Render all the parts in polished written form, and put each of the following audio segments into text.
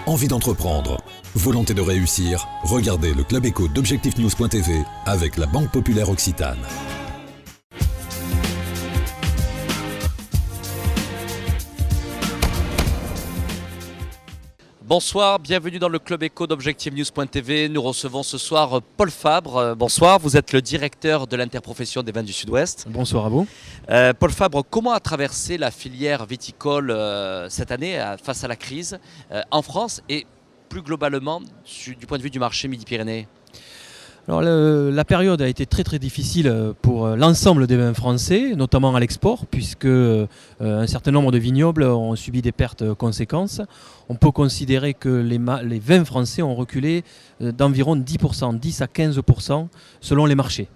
Envie d'entreprendre, volonté de réussir, regardez le Club Éco d'Objectifnews.tv avec la Banque Populaire Occitane. Bonsoir, bienvenue dans le Club Éco d'Objectifnews.tv. Nous recevons ce soir Paul Fabre. Bonsoir, vous êtes le directeur de l'interprofession des vins du Sud-Ouest. Bonsoir à vous. Paul Fabre, comment a traversé la filière viticole cette année face à la crise en France et plus globalement du point de vue du marché Midi-Pyrénées ? Alors, la période a été très difficile pour l'ensemble des vins français, notamment à l'export, puisque un certain nombre de vignobles ont subi des pertes conséquentes. On peut considérer que les vins français ont reculé d'environ 10%, 10 à 15% selon les marchés.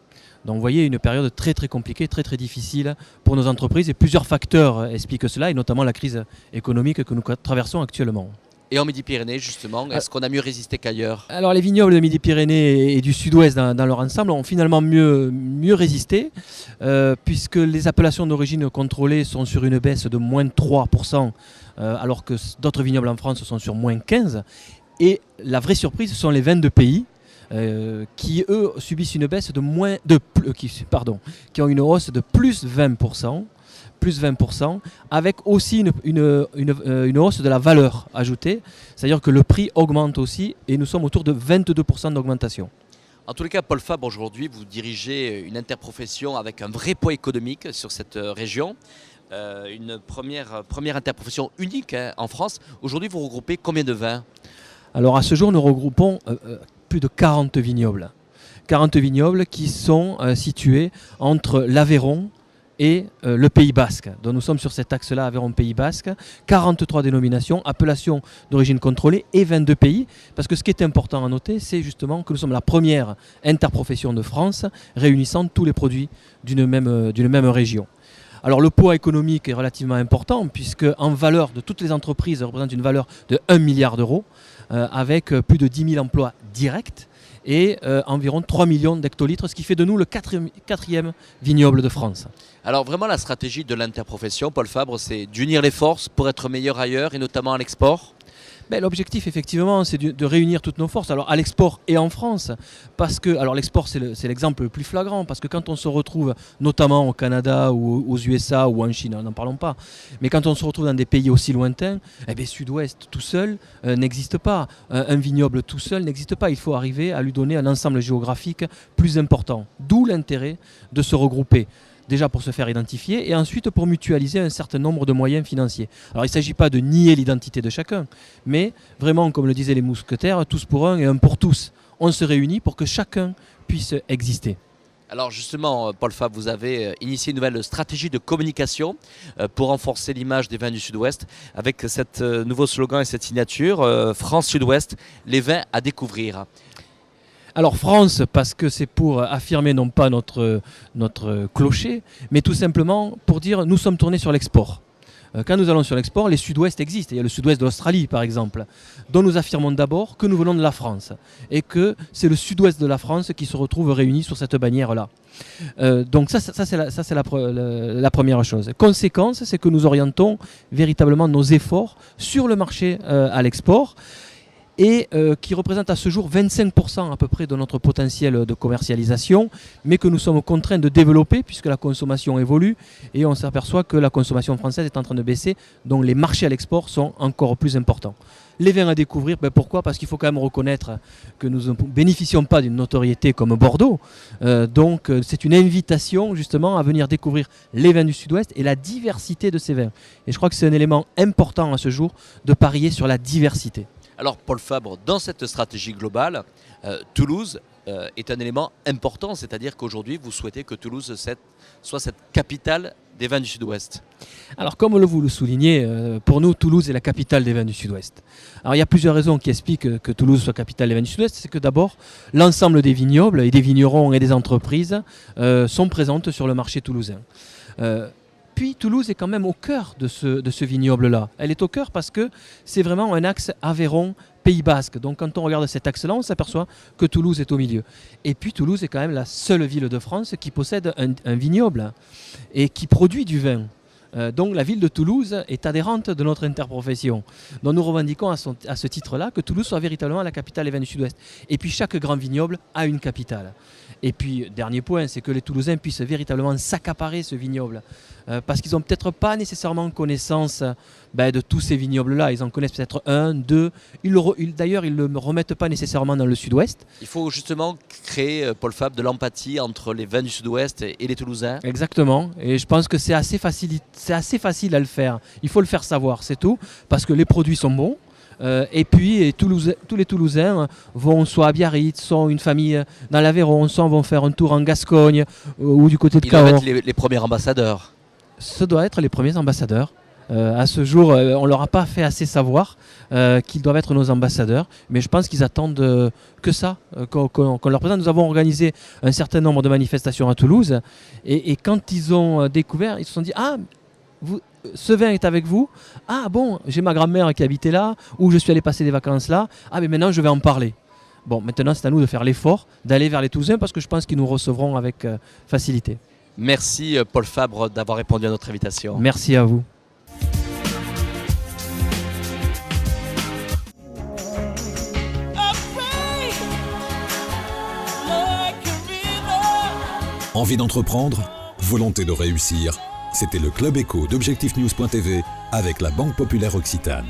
Donc vous voyez, une période très compliquée, très difficile pour nos entreprises, et plusieurs facteurs expliquent cela, et notamment la crise économique que nous traversons actuellement. Et en Midi-Pyrénées, justement, est-ce qu'on a mieux résisté qu'ailleurs ? Alors les vignobles de Midi-Pyrénées et du Sud-Ouest dans leur ensemble ont finalement mieux résisté, puisque les appellations d'origine contrôlée sont sur une baisse de moins 3%, alors que d'autres vignobles en France sont sur moins 15%. Et la vraie surprise, ce sont les vins de pays, qui eux subissent une baisse qui ont une hausse de plus 20%. Plus 20%, avec aussi une hausse de la valeur ajoutée, c'est-à-dire que le prix augmente aussi, et nous sommes autour de 22% d'augmentation. En tous les cas, Paul Fabre, aujourd'hui, vous dirigez une interprofession avec un vrai poids économique sur cette région, une première interprofession unique en France. Aujourd'hui, vous regroupez combien de vins ? Alors à ce jour, nous regroupons plus de 40 vignobles. 40 vignobles qui sont situés entre l'Aveyron et le Pays Basque. Donc nous sommes sur cet axe-là, Aveyron-Pays Basque, 43 dénominations, appellations d'origine contrôlée et 22 pays, parce que ce qui est important à noter, c'est justement que nous sommes la première interprofession de France réunissant tous les produits d'une même région. Alors le poids économique est relativement important, puisque en valeur de toutes les entreprises, représente une valeur de 1 milliard d'euros, avec plus de 10 000 emplois directs, et environ 3 millions d'hectolitres, ce qui fait de nous le quatrième vignoble de France. Alors vraiment la stratégie de l'interprofession, Paul Fabre, c'est d'unir les forces pour être meilleur ailleurs et notamment à l'export ? L'objectif, effectivement, c'est de réunir toutes nos forces, alors à l'export et en France, parce que, alors l'export, c'est l'exemple le plus flagrant, parce que quand on se retrouve, notamment au Canada ou aux USA ou en Chine, n'en parlons pas, mais quand on se retrouve dans des pays aussi lointains, Sud-Ouest tout seul n'existe pas, un vignoble tout seul n'existe pas, il faut arriver à lui donner un ensemble géographique plus important, d'où l'intérêt de se regrouper. Déjà pour se faire identifier et ensuite pour mutualiser un certain nombre de moyens financiers. Alors il ne s'agit pas de nier l'identité de chacun, mais vraiment, comme le disaient les mousquetaires, tous pour un et un pour tous. On se réunit pour que chacun puisse exister. Alors justement, Paul Fabre, vous avez initié une nouvelle stratégie de communication pour renforcer l'image des vins du Sud-Ouest avec cet nouveau slogan et cette signature, France Sud-Ouest, les vins à découvrir. Alors France, parce que c'est pour affirmer non pas notre clocher, mais tout simplement pour dire nous sommes tournés sur l'export. Quand nous allons sur l'export, les Sud-Ouest existent. Il y a le Sud-Ouest de l'Australie par exemple, dont nous affirmons d'abord que nous venons de la France et que c'est le Sud-Ouest de la France qui se retrouve réuni sur cette bannière-là. Donc ça c'est la première chose. Conséquence, c'est que nous orientons véritablement nos efforts sur le marché à l'export, et qui représente à ce jour 25% à peu près de notre potentiel de commercialisation, mais que nous sommes contraints de développer puisque la consommation évolue et on s'aperçoit que la consommation française est en train de baisser, donc les marchés à l'export sont encore plus importants. Les vins à découvrir, pourquoi ? Parce qu'il faut quand même reconnaître que nous ne bénéficions pas d'une notoriété comme Bordeaux, donc c'est une invitation justement à venir découvrir les vins du Sud-Ouest et la diversité de ces vins. Et je crois que c'est un élément important à ce jour de parier sur la diversité. Alors Paul Fabre, dans cette stratégie globale, Toulouse est un élément important, c'est-à-dire qu'aujourd'hui vous souhaitez que Toulouse soit cette capitale des vins du Sud-Ouest. Alors comme vous le soulignez, pour nous Toulouse est la capitale des vins du Sud-Ouest. Alors il y a plusieurs raisons qui expliquent que Toulouse soit capitale des vins du Sud-Ouest. C'est que d'abord l'ensemble des vignobles et des vignerons et des entreprises sont présentes sur le marché toulousain. Puis Toulouse est quand même au cœur de ce vignoble-là. Elle est au cœur parce que c'est vraiment un axe Aveyron-Pays Basque. Donc quand on regarde cet axe-là, on s'aperçoit que Toulouse est au milieu. Et puis Toulouse est quand même la seule ville de France qui possède un vignoble et qui produit du vin. Donc la ville de Toulouse est adhérente de notre interprofession. Donc nous revendiquons à ce titre-là que Toulouse soit véritablement la capitale des vins du Sud-Ouest. Et puis chaque grand vignoble a une capitale. Et puis dernier point, c'est que les Toulousains puissent véritablement s'accaparer ce vignoble. Parce qu'ils n'ont peut-être pas nécessairement connaissance de tous ces vignobles-là. Ils en connaissent peut-être un, deux. D'ailleurs, ils ne le remettent pas nécessairement dans le Sud-Ouest. Il faut justement créer, Paul Fabre, de l'empathie entre les vins du Sud-Ouest et les Toulousains. Exactement. Et je pense que c'est assez facile à le faire. Il faut le faire savoir, c'est tout. Parce que les produits sont bons. Et puis tous les Toulousains vont soit à Biarritz, soit une famille dans l'Aveyron, soit vont faire un tour en Gascogne ou du côté de Cahors. Ils doivent être les premiers ambassadeurs. Ce doit être les premiers ambassadeurs. À ce jour, on ne leur a pas fait assez savoir qu'ils doivent être nos ambassadeurs, mais je pense qu'ils attendent que ça, qu'on leur présente. Nous avons organisé un certain nombre de manifestations à Toulouse, et quand ils ont découvert, ils se sont dit « Ah, ce vin est avec vous? Ah bon, j'ai ma grand-mère qui habitait là, ou je suis allé passer des vacances là. Ah mais maintenant je vais en parler. » Bon, maintenant c'est à nous de faire l'effort, d'aller vers les Toulousains, parce que je pense qu'ils nous recevront avec facilité. Merci Paul Fabre d'avoir répondu à notre invitation. Merci à vous. Envie d'entreprendre? Volonté de réussir? C'était le Club Éco d'Objectif News.tv avec la Banque Populaire Occitane.